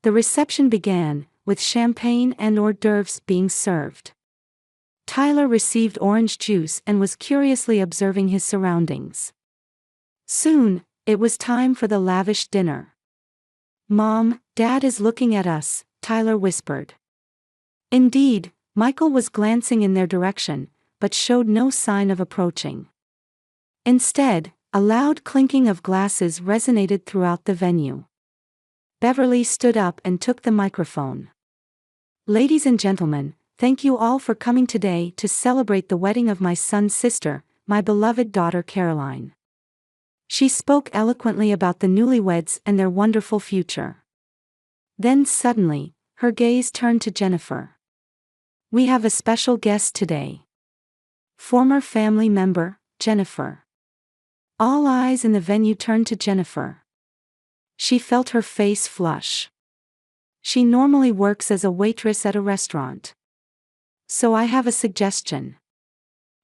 The reception began, with champagne and hors d'oeuvres being served. Tyler received orange juice and was curiously observing his surroundings. Soon, It was time for the lavish dinner. "Mom, Dad is looking at us," Tyler whispered. Indeed, Michael was glancing in their direction, but showed no sign of approaching. Instead, a loud clinking of glasses resonated throughout the venue. Beverly stood up and took the microphone. "Ladies and gentlemen, thank you all for coming today to celebrate the wedding of my son's sister, my beloved daughter Caroline." She spoke eloquently about the newlyweds and their wonderful future. Then suddenly, her gaze turned to Jennifer. "We have a special guest today. Former family member, Jennifer." All eyes in the venue turned to Jennifer. She felt her face flush. She normally works as a waitress at a restaurant. "So I have a suggestion."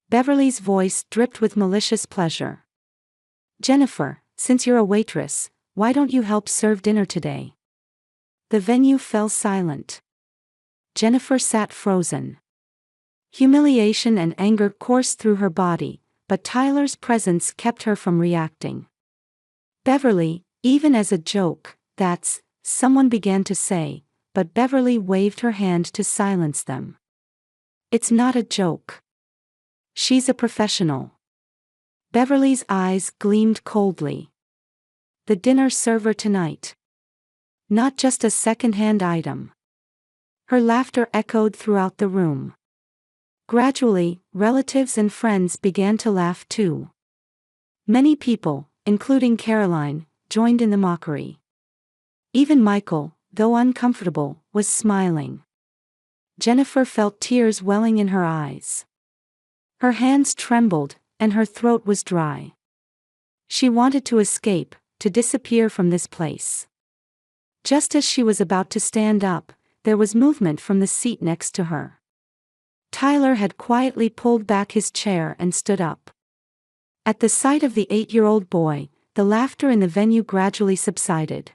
Beverly's voice dripped with malicious pleasure. "Jennifer, since you're a waitress, why don't you help serve dinner today?" The venue fell silent. Jennifer sat frozen. Humiliation and anger coursed through her body, but Tyler's presence kept her from reacting. "Beverly, even as a joke, that's," someone began to say, but Beverly waved her hand to silence them. "It's not a joke. She's a professional." Beverly's eyes gleamed coldly. "The dinner server tonight. Not just a second-hand item." Her laughter echoed throughout the room. Gradually, relatives and friends began to laugh too. Many people, including Caroline, joined in the mockery. Even Michael, though uncomfortable, was smiling. Jennifer felt tears welling in her eyes. Her hands trembled, and her throat was dry. She wanted to escape, to disappear from this place. Just as she was about to stand up, there was movement from the seat next to her. Tyler had quietly pulled back his chair and stood up. At the sight of the 8-year-old boy, the laughter in the venue gradually subsided.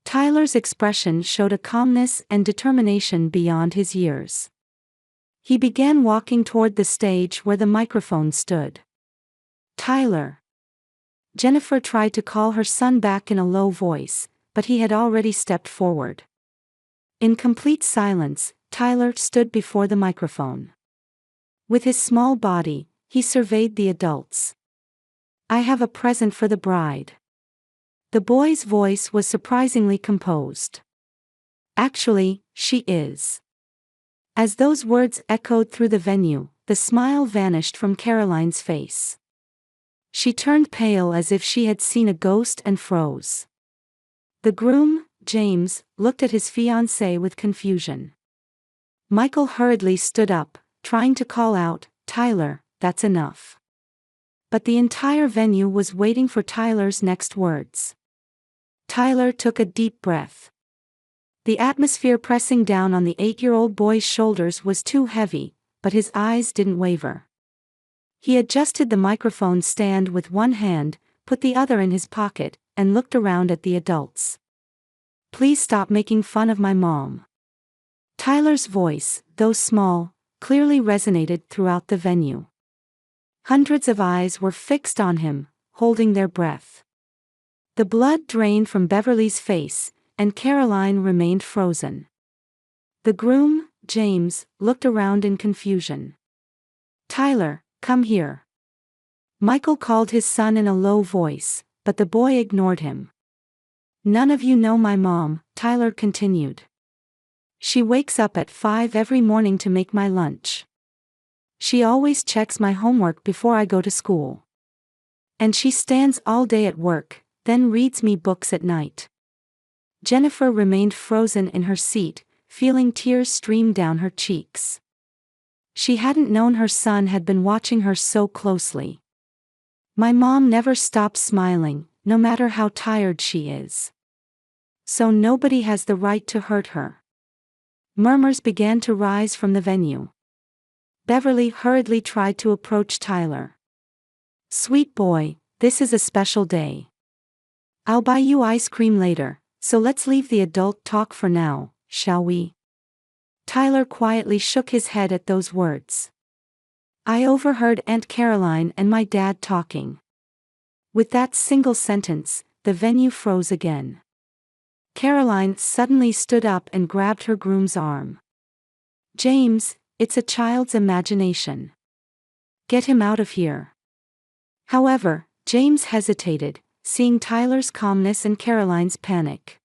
Tyler's expression showed a calmness and determination beyond his years. He began walking toward the stage where the microphone stood. "Tyler." Jennifer tried to call her son back in a low voice, but he had already stepped forward. In complete silence, Tyler stood before the microphone. With his small body, he surveyed the adults. "I have a present for the bride." The boy's voice was surprisingly composed. "Actually, she is." As those words echoed through the venue, the smile vanished from Caroline's face. She turned pale as if she had seen a ghost and froze. The groom, James, looked at his fiancée with confusion. Michael hurriedly stood up, trying to call out, "Tyler, that's enough." But the entire venue was waiting for Tyler's next words. Tyler took a deep breath. The atmosphere pressing down on the 8-year-old boy's shoulders was too heavy, but his eyes didn't waver. He adjusted the microphone stand with one hand, put the other in his pocket, and looked around at the adults. "Please stop making fun of my mom." Tyler's voice, though small, clearly resonated throughout the venue. Hundreds of eyes were fixed on him, holding their breath. The blood drained from Beverly's face, and Caroline remained frozen. The groom, James, looked around in confusion. "Tyler, come here." Michael called his son in a low voice, but the boy ignored him. "None of you know my mom," Tyler continued. "She wakes up at 5 every morning to make my lunch. She always checks my homework before I go to school. And she stands all day at work, then reads me books at night." Jennifer remained frozen in her seat, feeling tears stream down her cheeks. She hadn't known her son had been watching her so closely. "My mom never stops smiling, no matter how tired she is. So nobody has the right to hurt her." Murmurs began to rise from the venue. Beverly hurriedly tried to approach Tyler. "Sweet boy, this is a special day. I'll buy you ice cream later, so let's leave the adult talk for now, shall we?" Tyler quietly shook his head at those words. "I overheard Aunt Caroline and my dad talking. With that single sentence, the venue froze again. Caroline suddenly stood up and grabbed her groom's arm. "James, it's a child's imagination. Get him out of here." However, James hesitated, seeing Tyler's calmness and Caroline's panic.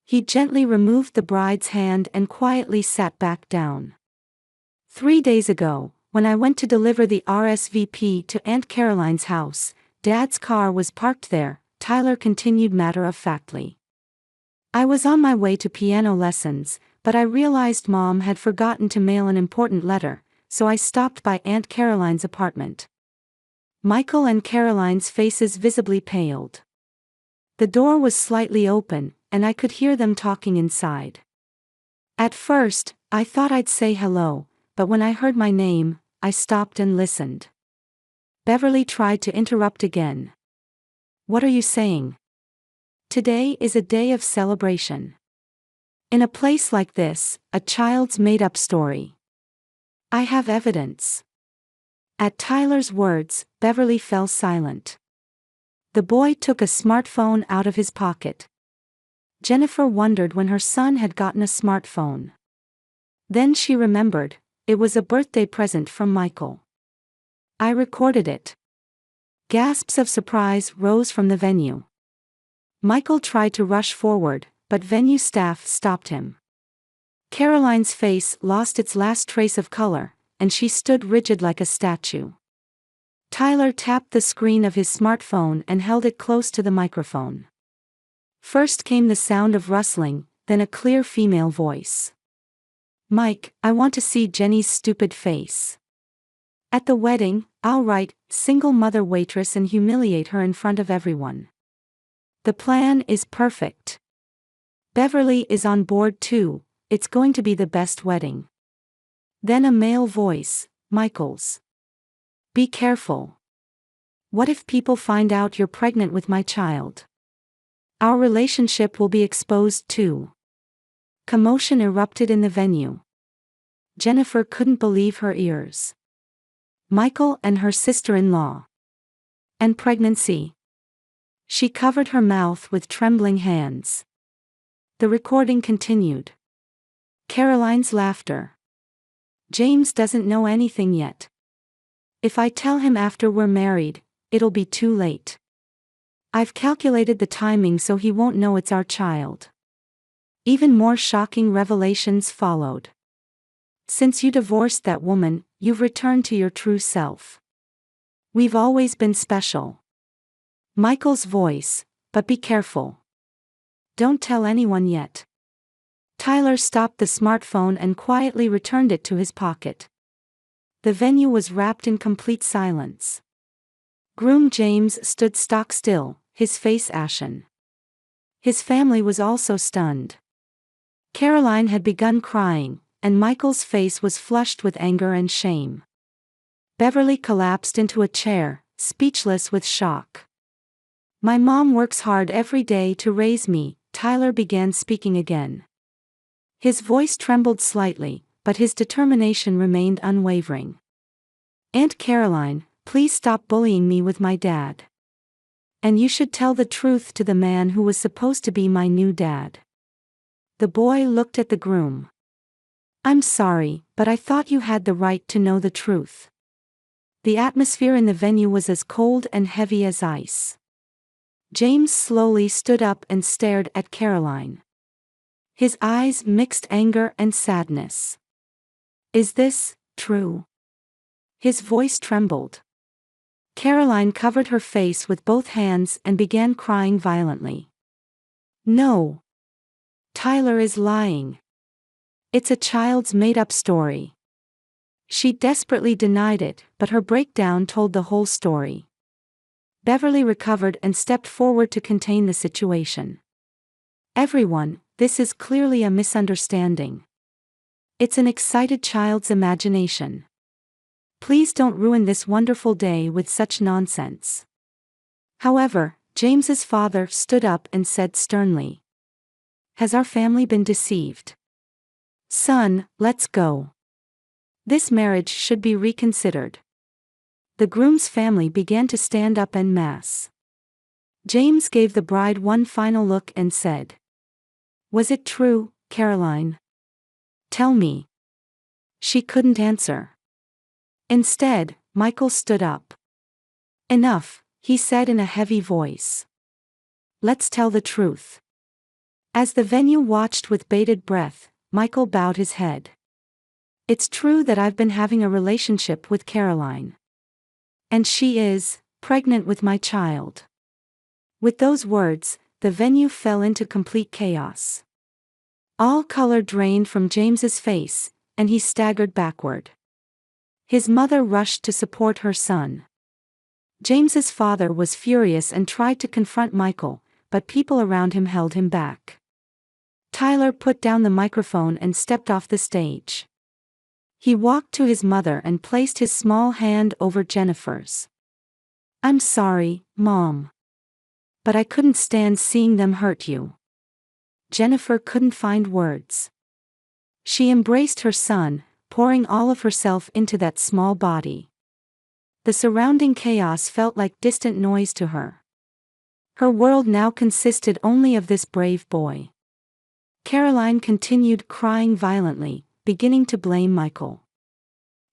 He gently removed the bride's hand and quietly sat back down. "3 days ago, when I went to deliver the RSVP to Aunt Caroline's house, Dad's car was parked there," Tyler continued matter-of-factly. "I was on my way to piano lessons, but I realized Mom had forgotten to mail an important letter, so I stopped by Aunt Caroline's apartment." Michael and Caroline's faces visibly paled. The door was slightly open, and I could hear them talking inside. "At first, I thought I'd say hello, but when I heard my name, I stopped and listened." Beverly tried to interrupt again. "What are you saying? Today is a day of celebration. In a place like this, a child's made-up story. I have evidence." At Tyler's words, Beverly fell silent. The boy took a smartphone out of his pocket. Jennifer wondered when her son had gotten a smartphone. Then she remembered, it was a birthday present from Michael. "I recorded it." Gasps of surprise rose from the venue. Michael tried to rush forward, but venue staff stopped him. Caroline's face lost its last trace of color, and she stood rigid like a statue. Tyler tapped the screen of his smartphone and held it close to the microphone. First came the sound of rustling, then a clear female voice. "Mike, I want to see Jenny's stupid face. At the wedding, I'll write, single mother waitress and humiliate her in front of everyone. The plan is perfect. Beverly is on board too, it's going to be the best wedding." Then a male voice, Michael's. "Be careful. What if people find out you're pregnant with my child? Our relationship will be exposed too." Commotion erupted in the venue. Jennifer couldn't believe her ears. Michael and her sister-in-law. And pregnancy. She covered her mouth with trembling hands. The recording continued. Caroline's laughter. "James doesn't know anything yet. If I tell him after we're married, it'll be too late. I've calculated the timing so he won't know it's our child." Even more shocking revelations followed. "Since you divorced that woman, you've returned to your true self. We've always been special." Michael's voice, "But be careful. Don't tell anyone yet." Tyler stopped the smartphone and quietly returned it to his pocket. The venue was wrapped in complete silence. Groom James stood stock still, his face ashen. His family was also stunned. Caroline had begun crying, and Michael's face was flushed with anger and shame. Beverly collapsed into a chair, speechless with shock. "My mom works hard every day to raise me," Tyler began speaking again. His voice trembled slightly, but his determination remained unwavering. "Aunt Caroline, please stop bullying me with my dad. And you should tell the truth to the man who was supposed to be my new dad." The boy looked at the groom. "I'm sorry, but I thought you had the right to know the truth." The atmosphere in the venue was as cold and heavy as ice. James slowly stood up and stared at Caroline. His eyes mixed anger and sadness. "Is this true?" His voice trembled. Caroline covered her face with both hands and began crying violently. "No. Tyler is lying. It's a child's made-up story." She desperately denied it, but her breakdown told the whole story. Beverly recovered and stepped forward to contain the situation. "Everyone, this is clearly a misunderstanding. It's an excited child's imagination. Please don't ruin this wonderful day with such nonsense." However, James's father stood up and said sternly, "Has our family been deceived? Son, let's go. This marriage should be reconsidered." The groom's family began to stand up en masse. James gave the bride one final look and said, "Was it true, Caroline? Tell me." She couldn't answer. Instead, Michael stood up. "Enough," he said in a heavy voice. "Let's tell the truth." As the venue watched with bated breath, Michael bowed his head. "It's true that I've been having a relationship with Caroline. And she is pregnant with my child." With those words, the venue fell into complete chaos. All color drained from James's face, and he staggered backward. His mother rushed to support her son. James's father was furious and tried to confront Michael, but people around him held him back. Tyler put down the microphone and stepped off the stage. He walked to his mother and placed his small hand over Jennifer's. "I'm sorry, Mom. But I couldn't stand seeing them hurt you." Jennifer couldn't find words. She embraced her son, pouring all of herself into that small body. The surrounding chaos felt like distant noise to her. Her world now consisted only of this brave boy. Caroline continued crying violently, beginning to blame Michael.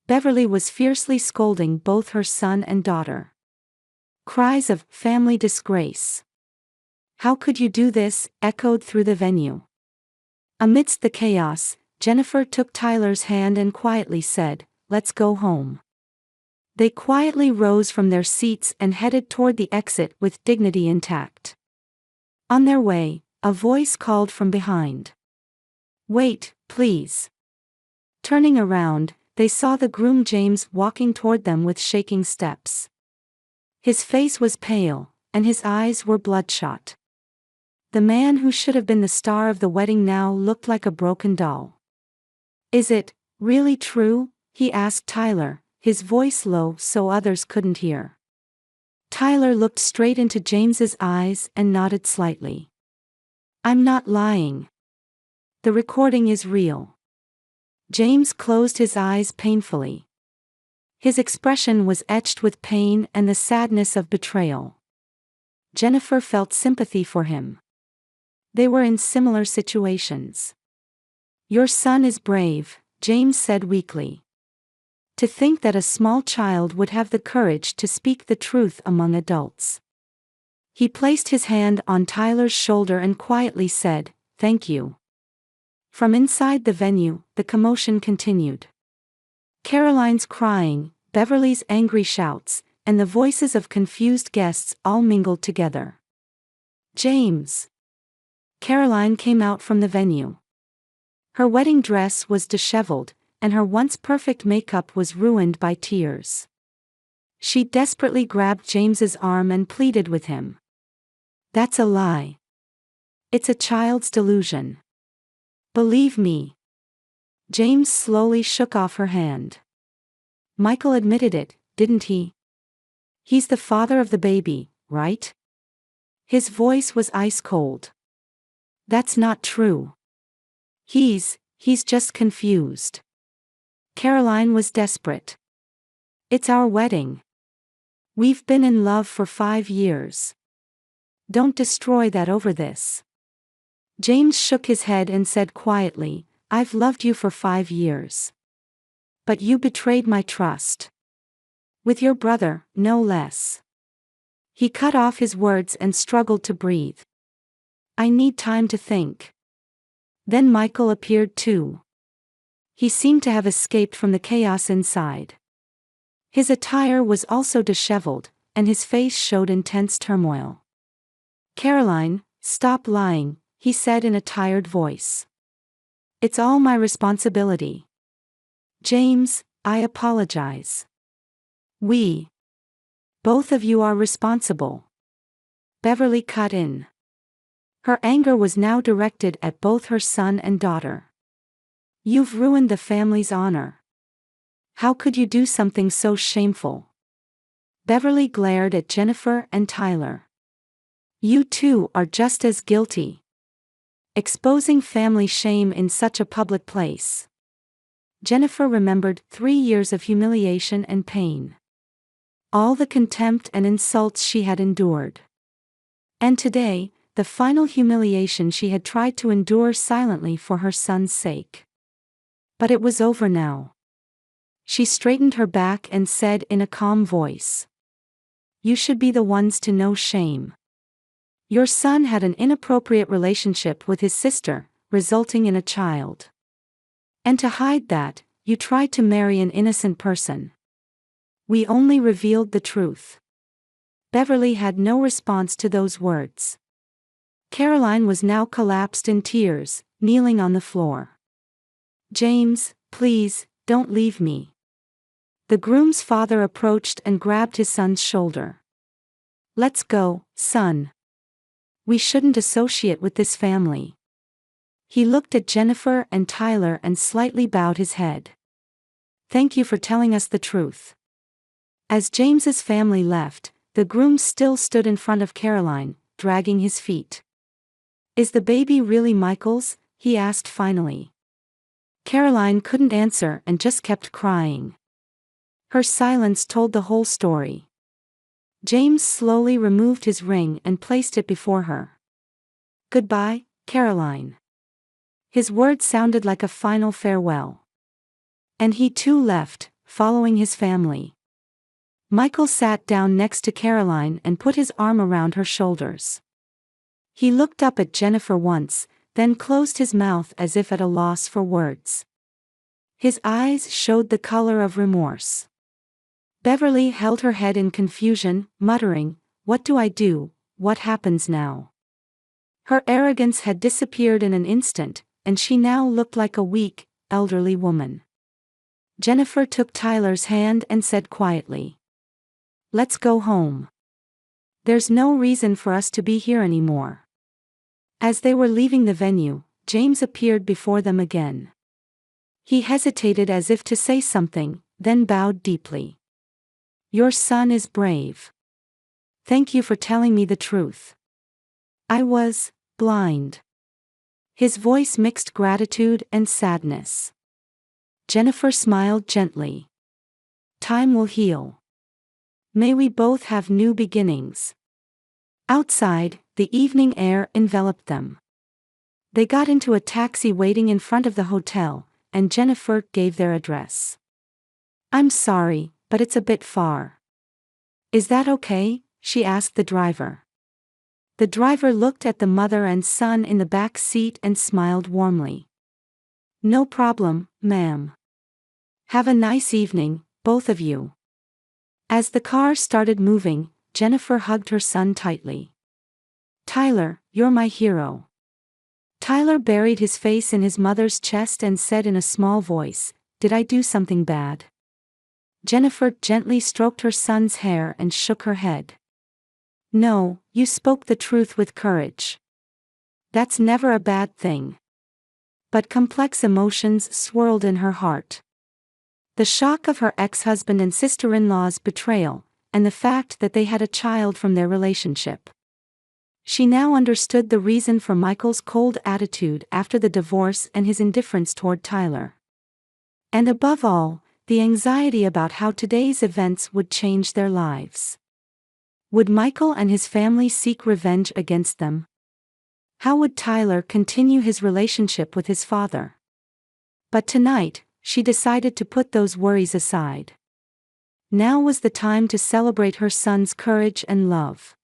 Beverly was fiercely scolding both her son and daughter. Cries of "family disgrace. How could you do this?" echoed through the venue. Amidst the chaos, Jennifer took Tyler's hand and quietly said, "Let's go home." They quietly rose from their seats and headed toward the exit with dignity intact. On their way, a voice called from behind. "Wait, please." Turning around, they saw the groom James walking toward them with shaking steps. His face was pale, and his eyes were bloodshot. The man who should have been the star of the wedding now looked like a broken doll. "Is it really true?" he asked Tyler, his voice low so others couldn't hear. Tyler looked straight into James's eyes and nodded slightly. "I'm not lying. The recording is real." James closed his eyes painfully. His expression was etched with pain and the sadness of betrayal. Jennifer felt sympathy for him. They were in similar situations. "Your son is brave," James said weakly. "To think that a small child would have the courage to speak the truth among adults." He placed his hand on Tyler's shoulder and quietly said, "Thank you." From inside the venue, the commotion continued. Caroline's crying, Beverly's angry shouts, and the voices of confused guests all mingled together. "James!" Caroline came out from the venue. Her wedding dress was disheveled, and her once perfect makeup was ruined by tears. She desperately grabbed James's arm and pleaded with him. "That's a lie. It's a child's delusion. Believe me." James slowly shook off her hand. "Michael admitted it, didn't he? He's the father of the baby, right?" His voice was ice cold. "That's not true. He's just confused." Caroline was desperate. "It's our wedding. We've been in love for 5 years. Don't destroy that over this." James shook his head and said quietly, "I've loved you for 5 years. But you betrayed my trust. With your brother, no less." He cut off his words and struggled to breathe. "I need time to think." Then Michael appeared too. He seemed to have escaped from the chaos inside. His attire was also disheveled, and his face showed intense turmoil. "Caroline, stop lying," he said in a tired voice. "It's all my responsibility." "James, I apologize. Both of you are responsible." Beverly cut in. Her anger was now directed at both her son and daughter. "You've ruined the family's honor. How could you do something so shameful?" Beverly glared at Jennifer and Tyler. "You two are just as guilty. Exposing family shame in such a public place." Jennifer remembered 3 years of humiliation and pain. All the contempt and insults she had endured. And today, the final humiliation she had tried to endure silently for her son's sake. But it was over now. She straightened her back and said in a calm voice, "You should be the ones to know shame. Your son had an inappropriate relationship with his sister, resulting in a child. And to hide that, you tried to marry an innocent person. We only revealed the truth." Beverly had no response to those words. Caroline was now collapsed in tears, kneeling on the floor. "James, please, don't leave me." The groom's father approached and grabbed his son's shoulder. "Let's go, son. We shouldn't associate with this family." He looked at Jennifer and Tyler and slightly bowed his head. "Thank you for telling us the truth." As James's family left, the groom still stood in front of Caroline, dragging his feet. "Is the baby really Michael's?" he asked finally. Caroline couldn't answer and just kept crying. Her silence told the whole story. James slowly removed his ring and placed it before her. "Goodbye, Caroline." His words sounded like a final farewell. And he too left, following his family. Michael sat down next to Caroline and put his arm around her shoulders. He looked up at Jennifer once, then closed his mouth as if at a loss for words. His eyes showed the color of remorse. Beverly held her head in confusion, muttering, "What do I do? What happens now?" Her arrogance had disappeared in an instant, and she now looked like a weak, elderly woman. Jennifer took Tyler's hand and said quietly, "Let's go home. There's no reason for us to be here anymore." As they were leaving the venue, James appeared before them again. He hesitated as if to say something, then bowed deeply. "Your son is brave. Thank you for telling me the truth. I was blind." His voice mixed gratitude and sadness. Jennifer smiled gently. "Time will heal. May we both have new beginnings." Outside, the evening air enveloped them. They got into a taxi waiting in front of the hotel, and Jennifer gave their address. "I'm sorry, but it's a bit far." "Is that okay?" she asked the driver. The driver looked at the mother and son in the back seat and smiled warmly. "No problem, ma'am. Have a nice evening, both of you." As the car started moving, Jennifer hugged her son tightly. "Tyler, you're my hero." Tyler buried his face in his mother's chest and said in a small voice, "Did I do something bad?" Jennifer gently stroked her son's hair and shook her head. "No, you spoke the truth with courage. That's never a bad thing." But complex emotions swirled in her heart. The shock of her ex-husband and sister-in-law's betrayal, and the fact that they had a child from their relationship. She now understood the reason for Michael's cold attitude after the divorce and his indifference toward Tyler. And above all, the anxiety about how today's events would change their lives. Would Michael and his family seek revenge against them? How would Tyler continue his relationship with his father? But tonight, she decided to put those worries aside. Now was the time to celebrate her son's courage and love.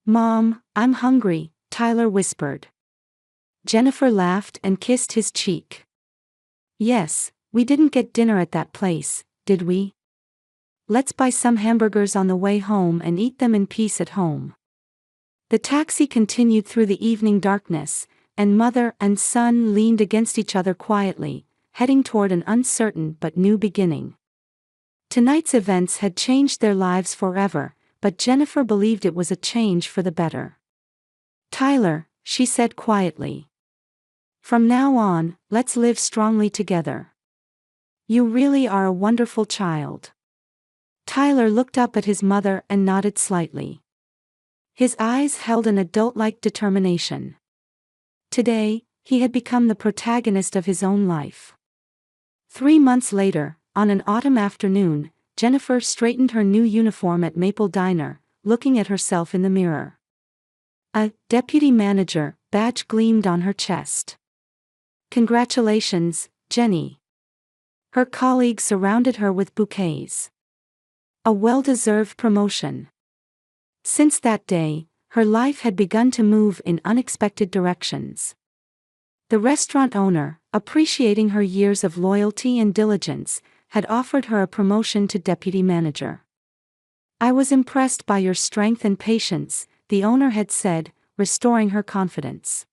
"Mom, I'm hungry," Tyler whispered. Jennifer laughed and kissed his cheek. "Yes, we didn't get dinner at that place, did we? Let's buy some hamburgers on the way home and eat them in peace at home." The taxi continued through the evening darkness, and mother and son leaned against each other quietly, heading toward an uncertain but new beginning. Tonight's events had changed their lives forever, but Jennifer believed it was a change for the better. "Tyler," she said quietly. "From now on, let's live strongly together. You really are a wonderful child." Tyler looked up at his mother and nodded slightly. His eyes held an adult-like determination. Today, he had become the protagonist of his own life. 3 months later, on an autumn afternoon, Jennifer straightened her new uniform at Maple Diner, looking at herself in the mirror. A deputy manager badge gleamed on her chest. "Congratulations, Jenny." Her colleagues surrounded her with bouquets. A well-deserved promotion. Since that day, her life had begun to move in unexpected directions. The restaurant owner, appreciating her years of loyalty and diligence, had offered her a promotion to deputy manager. "I was impressed by your strength and patience," the owner had said, restoring her confidence.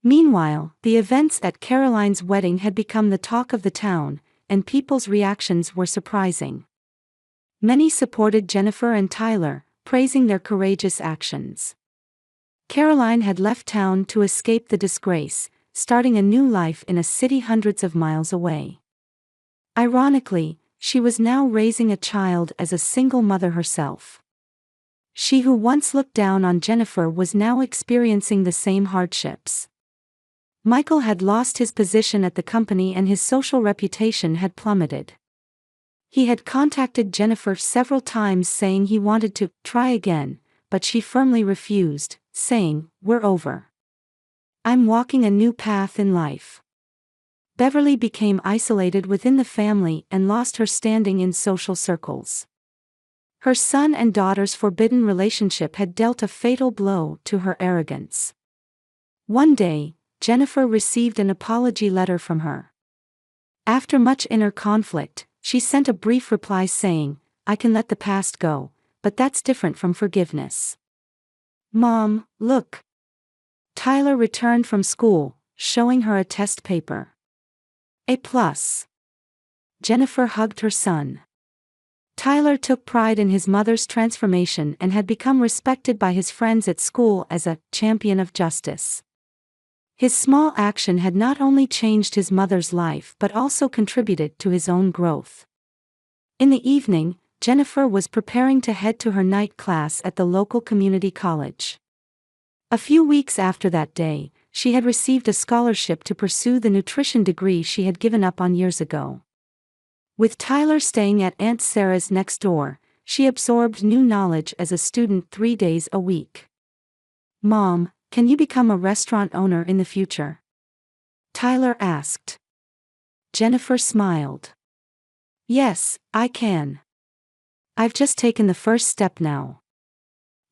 Meanwhile, the events at Caroline's wedding had become the talk of the town, and people's reactions were surprising. Many supported Jennifer and Tyler, praising their courageous actions. Caroline had left town to escape the disgrace, starting a new life in a city hundreds of miles away. Ironically, she was now raising a child as a single mother herself. She who once looked down on Jennifer was now experiencing the same hardships. Michael had lost his position at the company and his social reputation had plummeted. He had contacted Jennifer several times saying he wanted to try again, but she firmly refused, saying, "We're over. I'm walking a new path in life." Beverly became isolated within the family and lost her standing in social circles. Her son and daughter's forbidden relationship had dealt a fatal blow to her arrogance. One day, Jennifer received an apology letter from her. After much inner conflict, she sent a brief reply saying, "I can let the past go, but that's different from forgiveness." "Mom, look." Tyler returned from school, showing her a test paper. A+. Jennifer hugged her son. Tyler took pride in his mother's transformation and had become respected by his friends at school as a champion of justice. His small action had not only changed his mother's life but also contributed to his own growth. In the evening, Jennifer was preparing to head to her night class at the local community college. A few weeks after that day, she had received a scholarship to pursue the nutrition degree she had given up on years ago. With Tyler staying at Aunt Sarah's next door, she absorbed new knowledge as a student 3 days a week. "Mom, can you become a restaurant owner in the future?" Tyler asked. Jennifer smiled. "Yes, I can. I've just taken the first step now."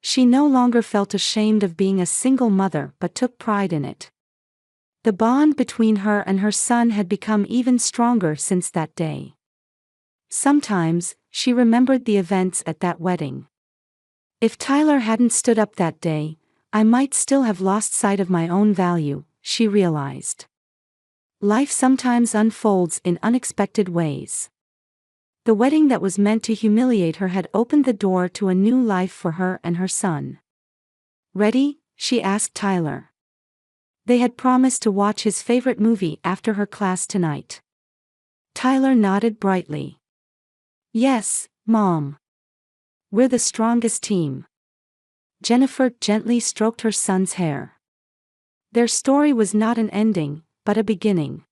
She no longer felt ashamed of being a single mother but took pride in it. The bond between her and her son had become even stronger since that day. Sometimes, she remembered the events at that wedding. "If Tyler hadn't stood up that day, I might still have lost sight of my own value," she realized. Life sometimes unfolds in unexpected ways. The wedding that was meant to humiliate her had opened the door to a new life for her and her son. "Ready?" she asked Tyler. They had promised to watch his favorite movie after her class tonight. Tyler nodded brightly. "Yes, Mom. We're the strongest team." Jennifer gently stroked her son's hair. Their story was not an ending, but a beginning.